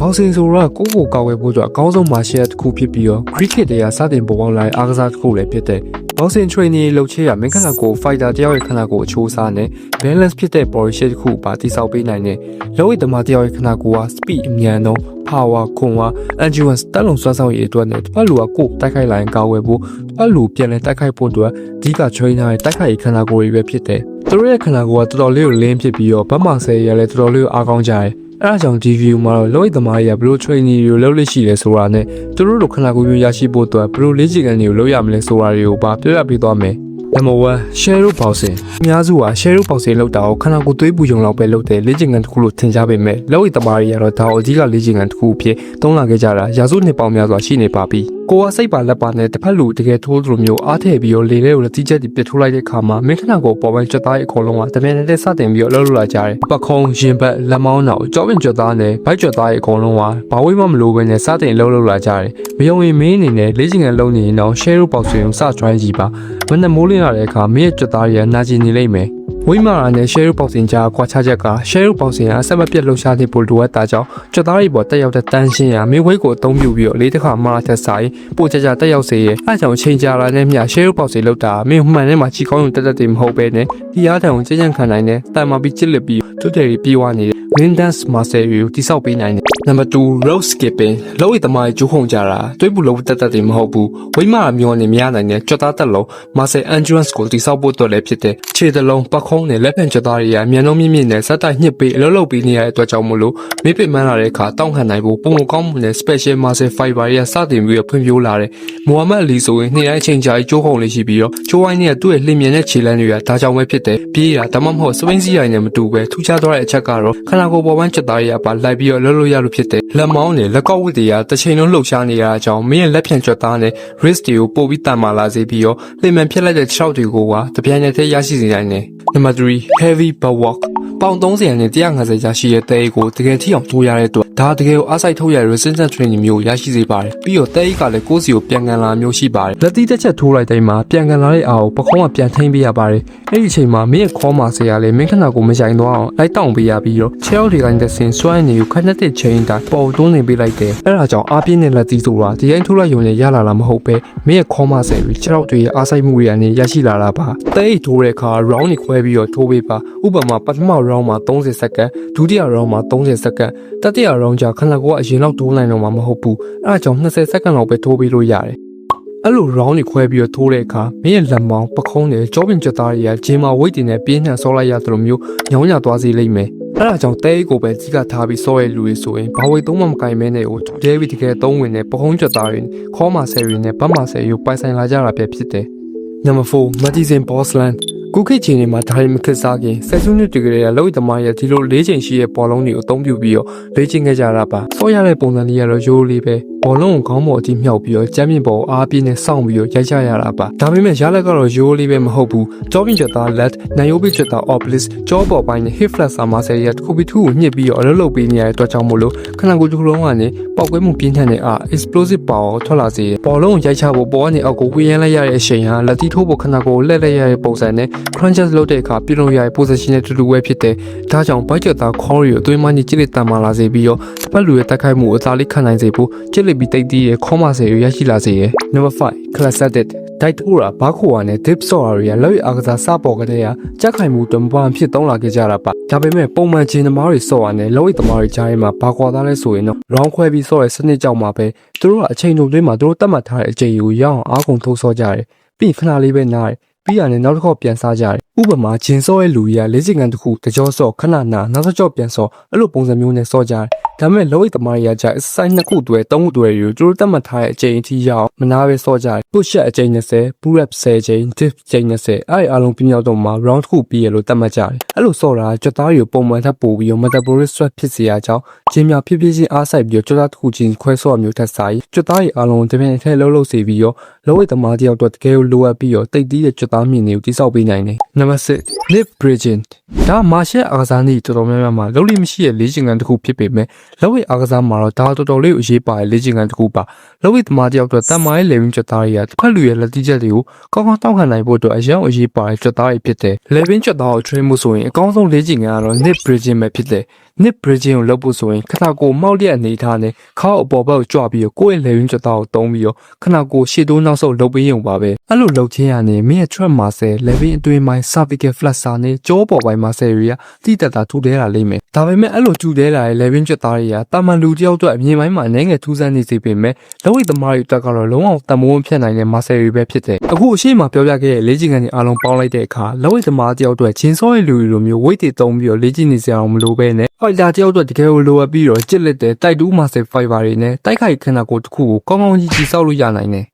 ဘောက်ဆင်ဆိုတာကိုကောက်ဝဲဖို့အတွက်အကောင်းဆုံးမာရှယ်တစ်ခုဖြစ်ပြီးတော့ cricket တွေကစတင်ပေါ်ပေါက်လာတဲ့အားကစားတစ်ခုလည်းဖြစ်တဲ့ဘောက်ဆင် training လုပ်ချေရမင်းခန္ဓာကိုယ် fighter တယောက်ရဲ့ခန္ဓာကိုယ်အချိုးအစားနဲ့ balance ဖြစ်တဲ့ body shape တစ်ခုပါတိစောက်ပေးနိုင်တဲ့လောကီသမားတယောက်ရဲ့ခန္ဓာကိုယ်က speed အမြန်ဆုံး power ခွန်အား endurance တက်လုံစွမ်းဆောင်ရည်အတွက်နဲ့တစ်ဖက်လူကကိုယ်တိုက်ခိုက်လာရင်ကာဝယ်ဖို့တစ်ဖက်လူပြန်လဲတိုက်ခိုက်ဖို့အတွက်အဓိက trainer ရဲ့တိုက်ခိုက်ရေးခန္ဓာကိုယ်တွေပဲဖြစ်တဲ့သူတို့ရဲ့ခန္ဓာကိုယ်ကတော်တော်လေးကိုလင်းဖြစ်ပြီးတော့ဗတ်မောင်ဆယ်ရလည်းတော်တော်လေးကိုအားကောင်းကြတယ်အဲ့ဒါကြောင့်ဒီ view မှာတော့လောကီသမားတွေကဘယ်လို training တွေကိုလုပ်လို့ရှိလဲဆိုတာနဲ့သူတို့လိုခန္ဓာကိုယ်မျိုးရရှိဖို့အတွက်ဘယ်လိုလေ့ကျင့်ခန်းတွေကိုလုပ်ရမလဲဆိုတာတွေကိုပါပြောပြပေးသွားမယ်Number 1 Shadow Boxing အများစုက Shadow Boxing လောက်တာကိုခန္ဓာကိုယ်သွေးပူယုံလောက်ပဲလုပ်တယ်လေ့ကျင့်ခန်းတစ်ခုလို့ထင်ကြပေမဲ့လောကီသမားတွေကတော့ဒါကိုအဓိကလေ့ကျင့်ခန်းတစ်ခုအဖြစ်သုံးလာခဲ့ကြတာရာစုနှစ်ပေါင်းများစွာရှိနေပါပြီကိုကစိတ်ပါလက်ပါနဲ့တစ်ဖက်လူတကယ်ထိုးသလိုမျိုးအားထည့်ပြီးတော့လေထဲကိုလက်တိချက်တွေပစ်ထိုးလိုက်တဲ့အခါမှာမင်းခန္ဓာကိုယ်ပေါ်ပိုင်းကြွက်သားရဲ့အကုန်လုံးကတမန်နဲ့စတင်ပြီးတော့လှုပ်လာကြတယ်ပခုံးရင်ဘတ်လက်မောင်းနောက်ကြောပင်ကြွက်သားနဲ့ဘိုက်ကြွက်သားရဲ့အကုန်လုံးကဘာဝေးမှမလိုဘဲနဲ့စတင်လှုပ်လာကြတယ်မယုံရင်မင်းအနေနဲ့လေ့ကျင့်ခန်းလုပ်နေရင်တော့ Shadow Boxing ကိုစ join ကြည့်ပါမနေ့မိုးလင်းလာတဲ့အခါမင်းရဲ့ကြွက်သားရဲ့နာကျင်နေလိမ့်မယ်ဝိမာရာနဲ့ Shadow Boxing ကြားကွာခြားချက်က Shadow Boxing ကအဆက်မပြတ်လှုပ်ရှားနေဖို့လိုအပ်တာကြောင့်ကြွက်သားတွေပေါ်တက်ရောက်တဲ့တန်းရှင်းရာမင်းဝိတ်ကိုအသုံးပြုပြီးတော့လေးတစ်ခါမလာထက်ဆိုင်ပိုကြကြတက်ရောက်စေရဲ့အဲကြောင့်ချိန်ကြာလာတဲ့မြ Shadow Boxing လောက်တာမင်းမှန်ထဲမှာချီကောင်းုံတက်တက်တွေမဟုတ်ပဲနဲ့ဒီအားထံကိုကြံ့ခံနိုင်တဲ့တန်မာပြီးချစ်လက်ပြီးတွတ်တယ်ပြေးဝနေတဲ့ Wind Dance Master ကိုတိစောက်ပေးနိုင်တယ်Number 2 Rope Skipping လောကီသမားရဲ့ကျိုးခုံကြတာတွေးပူလို့တက်တက်တွေမဟုတ်ဘူးဝိမာရာမျိုးနဲ့မရနိုင်တဲ့ကြွက်သားတက်လုံး Muscle Endurance ကိုတိစောက်ဖို့အတွက်လည်းဖြစ်တဲ့ခြေတလုံးပတ်ခုံးနဲ့လက်ဖက်ကြွက်သားတွေကအမြန်ဆုံးမြင့်မြင့်နဲ့စက်တိုက်ညှစ်ပေးအလုပ်လုပ်ပေးနေရတဲ့အတွက်ကြောင့်မို့လို့မိပင်မှန်းလာတဲ့အခါတောင့်ခံနိုင်ဖို့ပုံမကောင်းမှုနဲ့ Special Muscle Fiber တွေကစတင်ပြီးဖွံ့ဖြိုးလာတယ်မိုဟာမက်အလီဆိုရင်နေ့တိုင်းအချိန်ကြာကြီးကျိုးခုံလေးရှိပြီးတော့ကျိုးဝိုင်းနဲ့သူ့ရဲ့လျင်မြန်တဲ့ခြေလမ်းတွေကဒါကြောင့်ပဲဖြစ်တယ်ပြေးရဒါမှမဟုတ်စဝင်းစည်းရိုင်နဲ့မတူပဲထူးခြားသွားတဲ့အချက်ကတော့ခန္ဓာကိုယ်ပေါ်ပိုင်းကြွက်သားတွေကပါလိုက်ပြီးတော့လှုပ်လို့ရလို့ဖြစ်တယ်လက်မောင်းနဲ့လက်ကောက်ဝတ်တွေကတစ်ချိန်လုံးလှုပ်ရှားနေရတဲ့အကြောင်းမင်းရဲ့လက်ဖြန့်ကြွက်သားနဲ့ wrist တွေကိုပို့ပြီးတန်မာလာစေပြီးတော့လျင်မြန်ဖြစ်လိုက်တဲ့ခြေထောက်တွေကိုကတပြိုင်နက်တည်းရရှိစေနိုင်တယ်Number 3 Heavy Butt Walk ပေါင်30နဲ့150ကျရှိတဲ့တဲကိုတကယ်ထိအောင်ထိုးရတဲ့အတွက်ဒါတကယ်ကိုအားစိုက်ထုတ်ရတဲ့ resistance training မျိုးရရှိစေပါတယ်ပြီးတော့တဲကလည်းကိုယ်စီကိုပြန်ကန်လာမျိုးရှိပါတယ်လက်သီးတစ်ချက်ထိုးလိုက်တိုင်းမှာပြန်ကန်လာတဲ့အားကိုပခုံးကပြန်ထိန်းပေးရပါတယ်အဲ့ဒီအချိန်မှာမင်းရဲ့ခေါင်းမှာဆရာလည်းမင်းခန္ဓာကိုယ်မဆိုင်သွားအောင်လိုက်တောင့်ပေးရပြီးတော့ခြေထောက်တွေကတဆင်စွမ်းနေကိုခက်တဲ့ချိန်တိုင်းပေါ်တွန်းနေပေးလိုက်တယ်အဲ့ဒါကြောင့်အားပြင်းတဲ့လက်သီးဆိုတာဒီတိုင်းထိုးလိုက်ရုံနဲ့ရလာတာမဟုတ်ပဲမင်းရဲ့ခေါင်းမှာဆယ်ပြီးခြေထောက်တွေရဲ့အားစိုက်မှုတွေကနေရရှိလာတာပါတဲထိုးတဲ့အခါ round တွေခွဲပြီးတော့ထိုးပေးပါဥပမာပထမ round မှာ30စက္ကန့်ဒုတိယ round မှာ30စက္ကန့်တတိယ round ကျခန္ဓာကိုယ်ကအရင်လောက်ထိုးနိုင်တော့မှာမဟုတ်ဘူးအဲဒါကြောင့်20စက္ကန့်လောက်ပဲထိုးပေးလို့ရတယ်အဲ့လို round တွေခွဲပြီးတော့ထိုးတဲ့အခါမင်းရဲ့လက်မောင်းပခုံးနဲ့ကြောပင်ကြွက်သားတွေကဂျင်မာဝိတ်တင်နဲ့ပြင်းထန်ဆောလိုက်ရသလိုမျိုးညောင်းညသွားစေလိမ့်မယ်အဲ့ဒါကြောင့်တဲကိုပဲကြီးကထားပြီးဆောရဲလူတွေဆိုရင်ဘာဝိတ်သုံးမှမကင်မဲနဲ့ကိုဒဲပြီးတကယ်သုံးဝင်တဲ့ပခုံးကြွက်သားတွေခေါ်မာဆယ်တွေနဲ့ဗတ်မာဆယ်ကိုပိုင်ဆိုင်လာကြတာပဲဖြစ်တယ် Number 4 Madison Boslandကုခေတ်ချိန်တွေမှာဒါရီမခက်စားခင်ဆက်စုနှစ်တွေကလေးကလောကီသမားရဲ့ဒီလို၄ချိန်ရှိတဲ့ဘောလုံးတွေကိုအသုံးပြုပြီးတော့လေ့ကျင့်ခဲ့ကြတာပါဆော့ရတဲ့ပုံစံလေးကတော့ရိုးလေးပဲဘောလုံးကိုခေါင်းပေါ်အထိမြှောက်ပြီးတော့ကျမ်းပြင်ပေါ်အားပြင်းနဲ့စောင့်ပြီးတော့ရိုက်ချရတာပါဒါပေမဲ့ရလက်ကတော့ရိုးလေးပဲမဟုတ်ဘူးကြောပင်ကြွက်သား let နိုင်ရိုးပစ်ကြွက်သား oblis ကြောပေါ်ပိုင်းနဲ့ hip flexor muscle ရဲ့တစ်ခုပြီးတစ်ခုကိုညှစ်ပြီးတော့အလုပ်လုပ်ပေးနေရတဲ့အတွက်ကြောင့်မို့လို့ခန္ဓာကိုယ်တစ်ခုလုံးကနေပေါက်ကွဲမှုပြင်းထန်တဲ့အား explosive power ထွက်လာစေဘောလုံးကိုရိုက်ချဖို့ပေါ်ကနေအောက်ကိုဝေးရမ်းလိုက်ရတဲ့အချိန်ဟာလက်သီးထိုးဖို့ခန္ဓာကိုယ်လှည့်လိုက်ရတဲ့ပုံစံနဲ့ crunches လုပ်တဲ့အခါပြုလုပ်ရတဲ့ position နဲ့တူတူပဲဖြစ်တယ်ဒါကြောင့်ဘိုက်ကြွက်သား core ကိုအသွေးမကြီးကြစ်လက်တန်မာလာစေပြီးတော့တစ်ဖက်လူရဲ့တိုက်ခိုက်မှုအသာလေးခံနိုင်စေဖို့ကြစ်လက်ပြီးတိတ်တီးရဲ့ခေါမဆယ်ကိုရရှိလာစေရဲ့ Number 5 Classic Diet ထိုးတာဘာခိုဝါနဲ့ dip ဆော့တာတွေကလက်ရအားကစားစပေါ်ကတည်းကကြက်ခိုင်မှုတမပန်ဖြစ်သုံးလာခဲ့ကြတာပါဒါပေမဲ့ပုံမှန်ချင်းသမားတွေဆော့ရနဲ့လက်ရသမားတွေကြားထဲမှာဘာကွာသားလဲဆိုရင်တော့ round ခွဲပြီးဆော့တဲ့စနစ်ကြောင့်မှာပဲသူတို့ကအချိန်တုံးသွင်းမှာသူတို့တတ်မှတ်ထားတဲ့အချိန်ကိုရအောင်အားကုန်ထိုးဆော့ကြတယ်ပြီးခဏလေးပဲနားတယ်ပြီးရတယ်နောက်တစ်ခေါက်ပြန်စားကြတယ်ဥပမာဂျင်ဆော့ရဲ့လူကြီးကလေ့ကျင့်ခန်းတစ်ခုတကြောဆော့ခဏနာနောက်တစ်ကြောပြန်ဆော့အဲ့လိုပုံစံမျိုးနဲ့ဆော့ကြတယ်ဒါပေမဲ့လောကီသမားတွေကကြာ exercise 2ခုတွဲ3ခုတွဲတွေကိုသူတို့တတ်မှတ်ထားတဲ့အချိန်အထိရအောင်မနာပဲဆော့ကြတယ် push up အချိန်20 pull up 10ချိန် dip အချိန်20အဲ့ဒီအားလုံးပြမြောက်တော့မှာ round တစ်ခုပြီးရလို့တတ်မှတ်ကြတယ်အဲ့လိုဆော့တာကြွက်သားတွေကိုပုံမှန်ထပ်ပို့ပြီးတော့ metabolic stress ဖြစ်စေရကြောင်းဂျင်းများဖြည်းဖြည်းချင်းအားစိုက်ပြီးတော့ကြွက်သားတစ်ခုချင်းခွဲဆော့မျိုးထက်စာကြွက်သားတွေအားလုံးတပြိုင်တည်းလှုပ်စေပြီးတော့လောကီသမားတယောက်တော့တကယ်ကိုလိုအပ်ပြီးတော့တိတ်တီးတဲ့ကြွက်သားမြင့်တွေကိုတိစောက်ပေးနိုင်တယ် Number 6 lip bridging ဒါမာရှယ်အားကစားနည်းတော်တော်များများမှာလုံးလိမရှိတဲ့လေ့ကျင့်ခန်းတစ်ခုဖြစ်ပေမဲ့လောကီအားကစားမှာတော့ဒါတော်တော်လေးကိုအရေးပါတဲ့လေ့ကျင့်ခန်းတစ်ခုပါလောကီသမားတယောက်တော့တန်မာရဲ့လေဝင်းကြွက်သားတွေကတစ်ဖက်လူရဲ့လက်တိချက်တွေကိုကောင်းကောင်းတောက်ခံနိုင်ဖို့အတွက်အရင်အရေးပါတဲ့ကြွက်သားတွေဖြစ်တယ်လေဝင်းကြွက်သားကို train မှုဆိုရင်အကောင်းဆုံးလေ့ကျင့်ခန်းကတော့ lip bridging ပဲဖြစ်တယ် nip bridging ကိုလုပ်ဖို့ဆိုရင်ခဏကိုမောက်လျက်အနေထားနဲ့ခေါင်းအပေါ်ဘက်ကိုကြွပြီးကိုယ့်ရဲ့ level ကြတာကိုတုံးပြီးခဏကိုရှေ့တိုးနောက်ဆုတ်လုပ်ပေးရုံပါပဲအဲ့လိုလုပ်ချင်းရနေမင်းရဲ့ trap muscle level အတွင်းပိုင်း cervical flexor နဲ့ကြောပေါ်ပိုင်း muscle တွေကတိတက်တာထူတဲလာလိမ့်မယ်ဒါပေမဲ့အဲ့လိုထူတဲလာတဲ့ level ကြတာတွေကတာမန်လူတယောက်အတွက်အမြင်ပိုင်းမှာအနေငယ်ထူးဆန်းနေစေပေမဲ့လက်ဝိတ်သမားတွေတက်ကတော့လုံးဝတမိုးမဖြတ်နိုင်တဲ့ muscle တွေပဲဖြစ်တယ်အခုအရှိမပြောပြခဲ့တဲ့လေ့ကျင့်ခန်းတွေအားလုံးပေါင်းလိုက်တဲ့အခါလက်ဝိတ်သမားတယောက်အတွက်ချင်းစောရဲ့လူတွေလိုမျိုး weight တွေတုံးပြီးလေ့ကျင့်နေစရာမလိုပဲနဲ့ fighter တယောက်အတွက်တကယ်ကိုလိုအပ်ပြီးကြစ်လက်တဲ့တိုက်တူး muscle fiber တွေနဲ့တိုက်ခိုက်ခန္ဓာကိုယ်တစ်ခုကိုကောင်းကောင်းကြီးကြီးစောက်လို့ရနိုင်တယ်